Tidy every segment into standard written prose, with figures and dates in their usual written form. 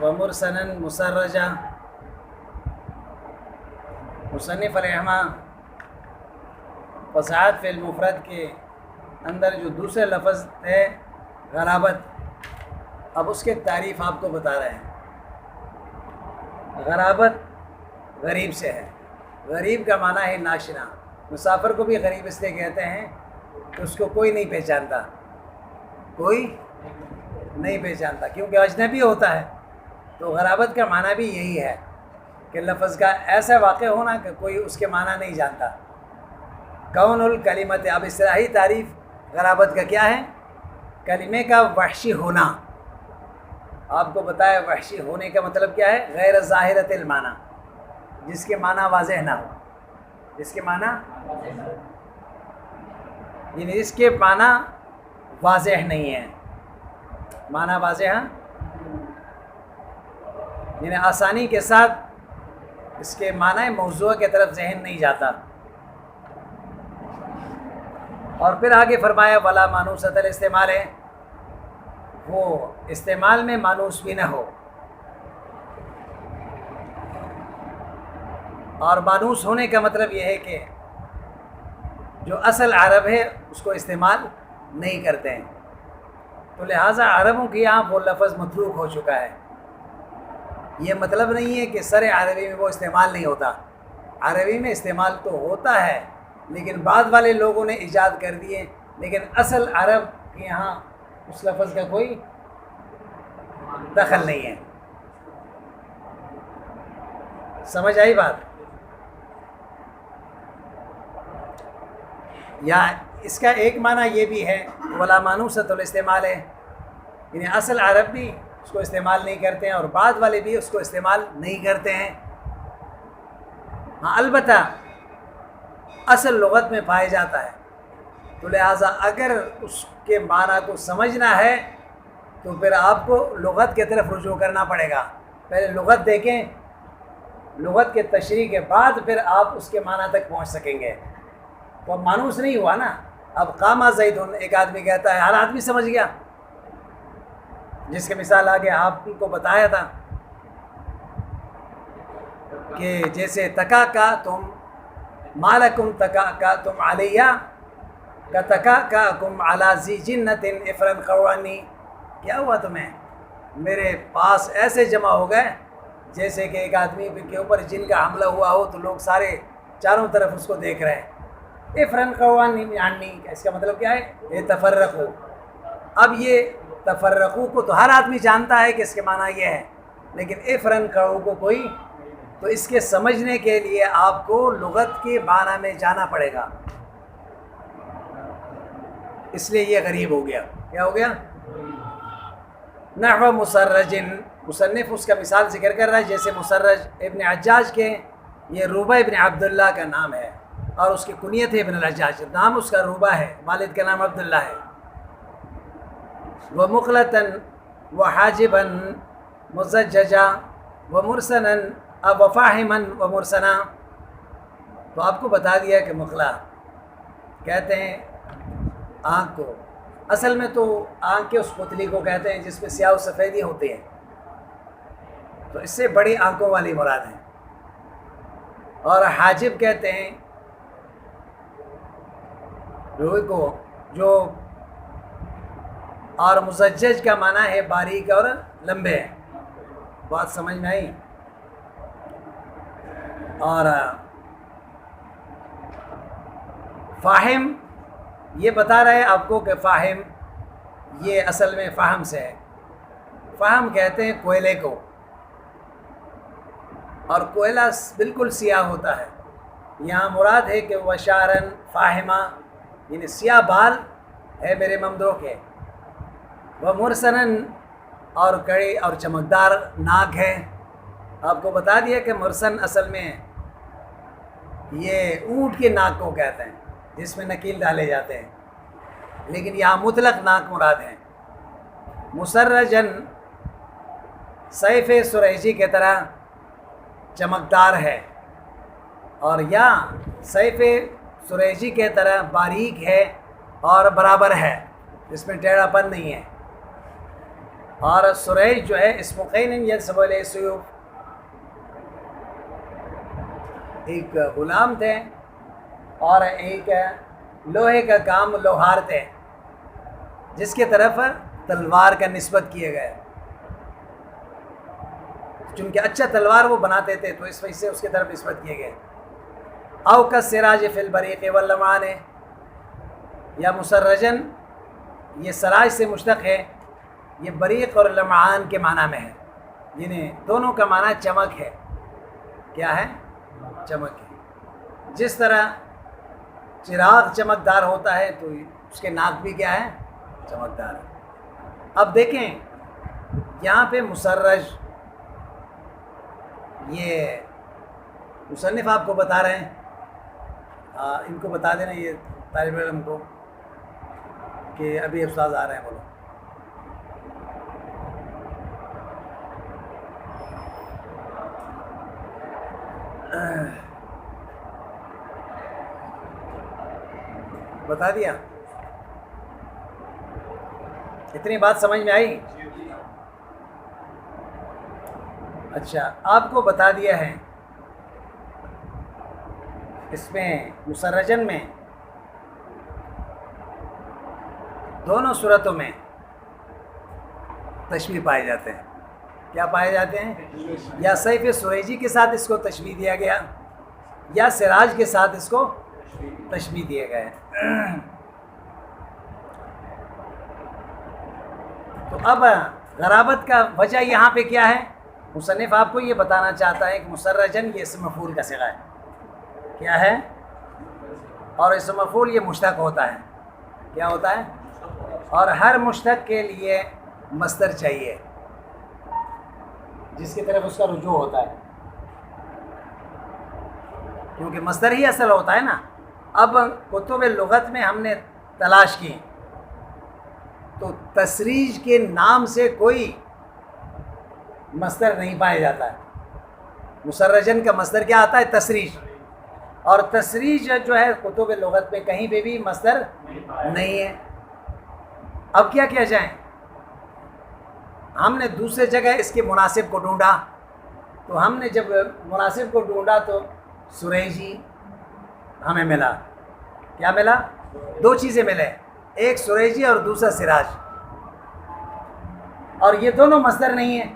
ومرسنا مسرجا۔ مصنف رحمہ فصاحت فی المفرد کے اندر جو دوسرے لفظ ہے غرابت، اب اس کے تعریف آپ کو بتا رہے ہیں۔ غرابت غریب سے ہے۔ غریب کا معنی ہے ناشنا۔ مسافر کو بھی غریب اس لیے کہتے ہیں کہ اس کو کوئی نہیں پہچانتا، کوئی نہیں پہچانتا کیونکہ اجنبی ہوتا ہے۔ تو غرابت کا معنی بھی یہی ہے کہ لفظ کا ایسا واقع ہونا کہ کوئی اس کے معنی نہیں جانتا۔ کون الکلمت، اب اصطلاحی تعریف غرابت کا کیا ہے؟ کلمے کا وحشی ہونا۔ آپ کو بتایا وحشی ہونے کا مطلب کیا ہے؟ غیر ظاہرۃ المعنی، جس کے معنی واضح نہ ہو، جس کے معنی یعنی جس کے معنی واضح نہیں ہے۔ معنی واضح ہے یعنی آسانی کے ساتھ اس کے معنی موضوع کی طرف ذہن نہیں جاتا۔ اور پھر آگے فرمایا ولا مانوسۃ الاستعمال ہے، وہ استعمال میں مانوس بھی نہ ہو، اور مانوس ہونے کا مطلب یہ ہے کہ جو اصل عرب ہے اس کو استعمال نہیں کرتے ہیں۔ تو لہٰذا عربوں کے یہاں وہ لفظ متروک ہو چکا ہے۔ یہ مطلب نہیں ہے کہ سر عربی میں وہ استعمال نہیں ہوتا، عربی میں استعمال تو ہوتا ہے، لیکن بعد والے لوگوں نے ایجاد کر دیے، لیکن اصل عرب کے یہاں اس لفظ کا کوئی دخل نہیں ہے۔ سمجھ آئی بات؟ یا اس کا ایک معنی یہ بھی ہے ولا مانوسۃ الاستعمال ہے، یعنی اصل عرب بھی اس کو استعمال نہیں کرتے ہیں اور بعد والے بھی اس کو استعمال نہیں کرتے ہیں۔ ہاں البتہ اصل لغت میں پایا جاتا ہے، تو لہٰذا اگر اس کے معنی کو سمجھنا ہے تو پھر آپ کو لغت کی طرف رجوع کرنا پڑے گا۔ پہلے لغت دیکھیں، لغت کے تشریح کے بعد پھر آپ اس کے معنی تک پہنچ سکیں گے۔ تو اب مانوس نہیں ہوا نا۔ اب قامہ زیدن ایک آدمی کہتا ہے، ہر آدمی سمجھ گیا، جس کی مثال آگے آپ کو بتایا تھا کہ جیسے تکا کا تم مالکم تکا کا تم علیہ کا تکا کا کم علی ذی جنت افرن قوانی، کیا ہوا تمہیں؟ میرے پاس ایسے جمع ہو گئے جیسے کہ ایک آدمی کے اوپر جن کا حملہ ہوا ہو تو لوگ سارے چاروں طرف اس کو دیکھ رہے ہیں۔ افرن قوانی یعنی اس کا مطلب کیا ہے؟ یہ تفرقو۔ اب یہ تفرقو کو تو ہر آدمی جانتا ہے کہ اس کے معنی یہ ہے، لیکن افرن قو کو کوئی، تو اس کے سمجھنے کے لیے آپ کو لغت کے معنی میں جانا پڑے گا، اس لیے یہ غریب ہو گیا۔ کیا ہو گیا؟ نحو مسرج، مصنف اس کا مثال ذکر کر رہا ہے جیسے مسرج ابن حجاج کے، یہ روبہ ابن عبداللہ کا نام ہے اور اس کی کنیت ہے ابن الحجاج، نام اس کا روبہ ہے، والد کا نام عبداللہ ہے۔ ومقلتاً وحاجباً مزججا ومرسنا وفاہما ومرسنا، تو آپ کو بتا دیا کہ مقلا کہتے ہیں آنکھ کو، اصل میں تو آنکھ کے اس پتلی کو کہتے ہیں جس میں سیاہ و سفیدی ہوتی ہے، تو اس سے بڑی آنکھوں والی مراد ہے۔ اور حاجب کہتے ہیں روح کو جو، اور مزجج کا معنی ہے باریک اور لمبے۔ بات سمجھ میں آئی؟ اور فاہم یہ بتا رہے آپ کو کہ فاہم یہ اصل میں فہم سے ہے۔ فہم کہتے ہیں کوئلے کو، اور کوئلہ بالکل سیاہ ہوتا ہے۔ یہاں مراد ہے کہ وشارن فاہمہ، یعنی سیاہ بال ہے میرے ممدوح کے، وہ مرسنن اور کڑی اور چمکدار ناک ہے۔ آپ کو بتا دیا کہ مرسن اصل میں یہ اونٹ کی ناک کو کہتے ہیں جس میں نکیل ڈالے جاتے ہیں، لیکن یہاں مطلق ناک مراد ہے۔ مسرجن سیف سریجی کی طرح چمکدار ہے، اور یا سیف سریجی کے طرح باریک ہے اور برابر ہے، جس میں ٹیڑھا پن نہیں ہے۔ اور سریج جو ہے اسم قین ینسب الیہ السیوف، ایک غلام تھے اور ایک لوہے کا کام لوہار تھے جس کے طرف تلوار کا نسبت کیا گیا، چونکہ اچھا تلوار وہ بناتے تھے تو اس وجہ سے اس کی طرف نسبت کیے گئے۔ او کالسراج فی البریق واللمعان، یا مسرجن یہ سراج سے مشتق ہے، یہ بریق اور لمعان کے معنی میں ہے، یعنی دونوں کا معنی چمک ہے۔ کیا ہے؟ چمک ہے۔ جس طرح چراغ چمکدار ہوتا ہے تو اس کے ناک بھی کیا ہے؟ چمکدار ہے۔ اب دیکھیں یہاں پہ مسرج، یہ مصنف آپ کو بتا رہے ہیں، ان کو بتا دینا یہ طالب علم کو کہ ابھی استاد آ رہے ہیں، بولو۔ بتا دیا؟ اتنی بات سمجھ میں آئی؟ اچھا، آپ کو بتا دیا ہے اس میں مسرجن میں دونوں صورتوں میں تشبیہ پائے جاتے ہیں۔ کیا پائے جاتے ہیں؟ یا سیف سریجی کے ساتھ اس کو تشبیہ دیا گیا، یا سراج کے ساتھ اس کو تشبیہ دیا گیا۔ تو اب غرابت کا وجہ یہاں پہ کیا ہے؟ مصنف آپ کو یہ بتانا چاہتا ہے کہ مسرجن یہ اسم مفعول کا صیغہ ہے۔ کیا ہے؟ اور اسم مفعول یہ مشتق ہوتا ہے۔ کیا ہوتا ہے؟ اور ہر مشتق کے لیے مصدر چاہیے جس کی طرف اس کا رجوع ہوتا ہے، کیونکہ مصدر ہی اصل ہوتا ہے نا۔ اب کتب لغت میں ہم نے تلاش کی تو تسریج کے نام سے کوئی مصدر نہیں پایا جاتا ہے۔ مسرجن کا مصدر کیا آتا ہے؟ تسریج، اور تسریج جو ہے کتب لغت میں کہیں پہ بھی مصدر نہیں ہے۔ اب کیا کیا جائے؟ ہم نے دوسرے جگہ اس کے مناسب کو ڈھونڈا، تو ہم نے جب مناسب کو ڈھونڈا تو سریجی ہمیں ملا۔ کیا ملا؟ دو چیزیں ملے، ایک سریجی اور دوسرا سراج، اور یہ دونوں مصدر نہیں ہیں۔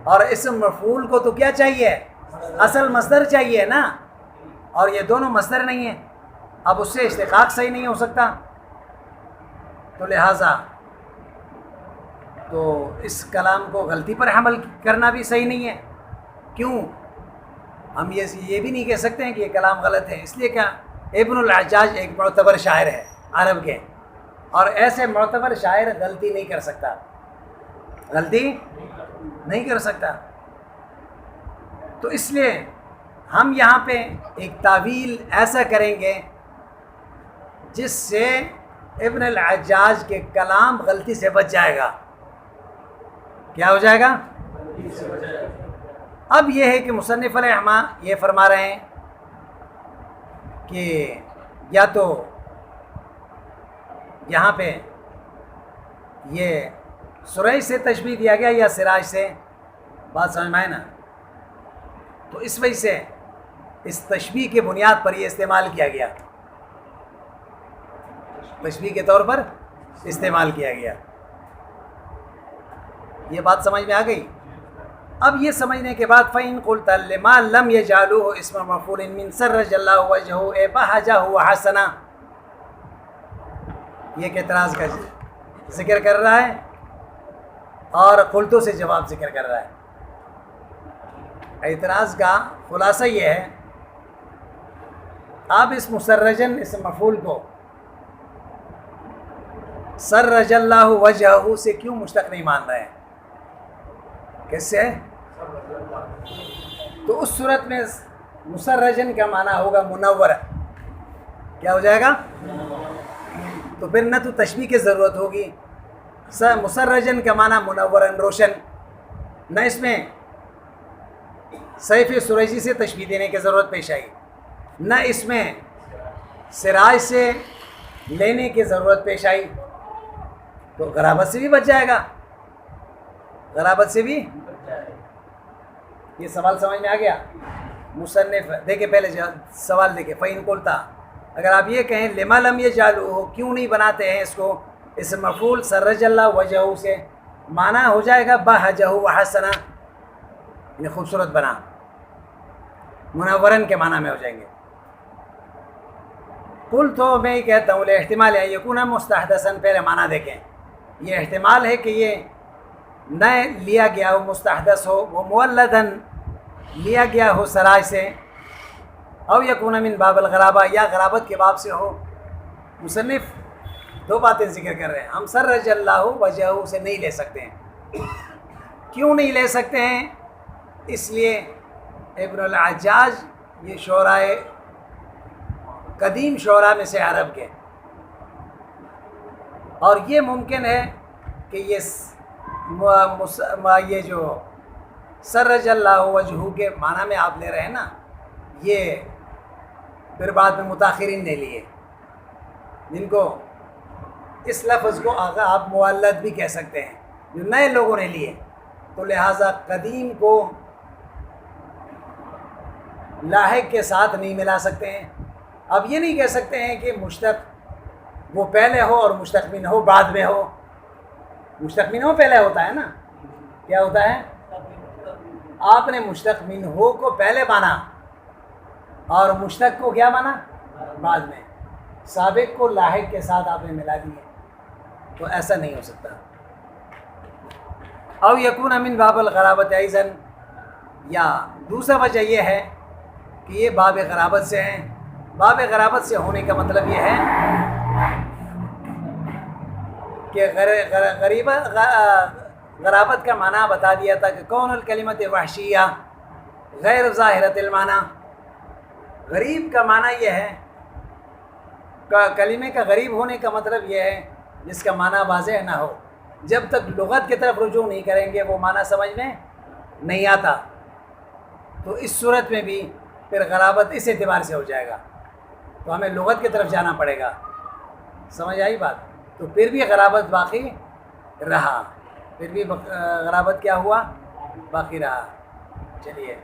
اور اسم مفعول کو تو کیا چاہیے؟ اصل مصدر چاہیے نا، اور یہ دونوں مصدر نہیں ہیں۔ اب اس سے اشتقاق صحیح نہیں ہو سکتا، تو لہٰذا تو اس کلام کو غلطی پر حمل کرنا بھی صحیح نہیں ہے۔ کیوں؟ ہم یہ بھی نہیں کہہ سکتے ہیں کہ یہ کلام غلط ہے، اس لیے کہ ابن الحجاج ایک معتبر شاعر ہے عرب کے، اور ایسے معتبر شاعر غلطی نہیں کر سکتا، غلطی نہیں کر سکتا۔ تو اس لیے ہم یہاں پہ ایک تعویل ایسا کریں گے جس سے ابن الحجاج کے کلام غلطی سے بچ جائے گا۔ کیا ہو جائے گا؟ اب یہ ہے کہ مصنف علیہ رحمہ یہ فرما رہے ہیں کہ یا تو یہاں پہ یہ سریج سے تشبیہ دیا گیا یا سراج سے، بات سمجھ میں آئے نا؟ تو اس وجہ سے اس تشبیہ کے بنیاد پر یہ استعمال کیا گیا، تشبیہ کے طور پر استعمال کیا گیا۔ یہ بات سمجھ میں آ گئی؟ اب یہ سمجھنے کے بعد فَإِن قُلْتَ لِمَا لَمْ يَجْعَلُوهُ اسْمَ مَفْعُولٍ مِّن سَرَّجَ اللَّهُ وَجْهَهُ بَهَجَهُ وَحَسَنَ، یہ ایک اعتراض کا ذکر کر رہا ہے اور قلتوں سے جواب ذکر کر رہا ہے۔ اعتراض کا خلاصہ یہ ہے، آپ اس مسرجن اس مفعول کو سرج اللہ وجہہ سے کیوں مشتق نہیں مان رہے ہیں؟ کس سے؟ تو اس صورت میں مسرجن کا معنی ہوگا منور۔ کیا ہو جائے گا؟ تو پھر نہ تو تشبیہ کی ضرورت ہوگی، مسرجن کا معنی منورن روشن، نہ اس میں سیف سریجی سے تشبیہ دینے کی ضرورت پیش آئی، نہ اس میں سراج سے لینے کی ضرورت پیش آئی، تو غرابت سے بھی بچ جائے گا۔ غرابت سے بھی یہ سوال سمجھ میں آ گیا؟ مصنف دیکھیں پہلے سوال دیکھیں، فَإِن قُلْتَ، اگر آپ یہ کہیں لِمَا لَمْ يَجْعَلُوهُ، کیوں نہیں بناتے ہیں اس کو اس مفعول سرج اللہ وجہہ سے، معنی ہو جائے گا بہجہ وحسنہ، یعنی خوبصورت بنا، منورن کے معنی میں ہو جائیں گے۔ قل تو میں یہ کہتا ہوں احتمال ہے یکون مستحدثاً، پہلے معنی دیکھیں، یہ احتمال ہے کہ یہ نئے لیا گیا ہو، مستحدث ہو، وہ مولدن لیا گیا ہو سراج سے، او یکون من باب الغرابہ، یا غرابت کے باب سے ہو۔ مصنف دو باتیں ذکر کر رہے ہیں، ہم سرج اللہ وجہہ سے نہیں لے سکتے ہیں۔ کیوں نہیں لے سکتے ہیں؟ اس لیے ابن العجاج یہ شعرائے قدیم شعراء میں سے عرب کے، اور یہ ممکن ہے کہ یہ جو سرج اللہ وجہہ کے معنی میں آپ لے رہے ہیں نا، یہ پھر بعد میں متاخرین نے لیے، جن کو اس لفظ کو آپ مولد بھی کہہ سکتے ہیں، جو نئے لوگوں نے لیے، تو لہٰذا قدیم کو لاحق کے ساتھ نہیں ملا سکتے ہیں۔ اب یہ نہیں کہہ سکتے ہیں کہ مشتق وہ پہلے ہو اور مشتق من ہو بعد میں ہو۔ مشتق من ہو پہلے ہوتا ہے نا، کیا ہوتا ہے؟ آپ نے مشتق من ہو کو پہلے مانا اور مشتق کو کیا مانا؟ بعد میں۔ سابق کو لاحق کے ساتھ آپ نے ملا دیے، تو ایسا نہیں ہو سکتا۔ او یکون من باب الغرابت ایضاً، یا دوسرا وجہ یہ ہے کہ یہ باب غرابت سے ہیں۔ باب غرابت سے ہونے کا مطلب یہ ہے کہ غرابت کا معنی بتا دیا تھا کہ کون الکلمت وحشیہ غیر ظاہرۃ المعنی، غریب کا معنی یہ ہے، کلمے کا غریب ہونے کا مطلب یہ ہے جس کا معنی واضح نہ ہو۔ جب تک لغت کی طرف رجوع نہیں کریں گے وہ معنی سمجھ میں نہیں آتا، تو اس صورت میں بھی پھر غرابت اس اعتبار سے ہو جائے گا، تو ہمیں لغت کی طرف جانا پڑے گا۔ سمجھ آئی بات؟ تو پھر بھی غرابت باقی رہا، پھر بھی غرابت کیا ہوا؟ باقی رہا۔ چلیے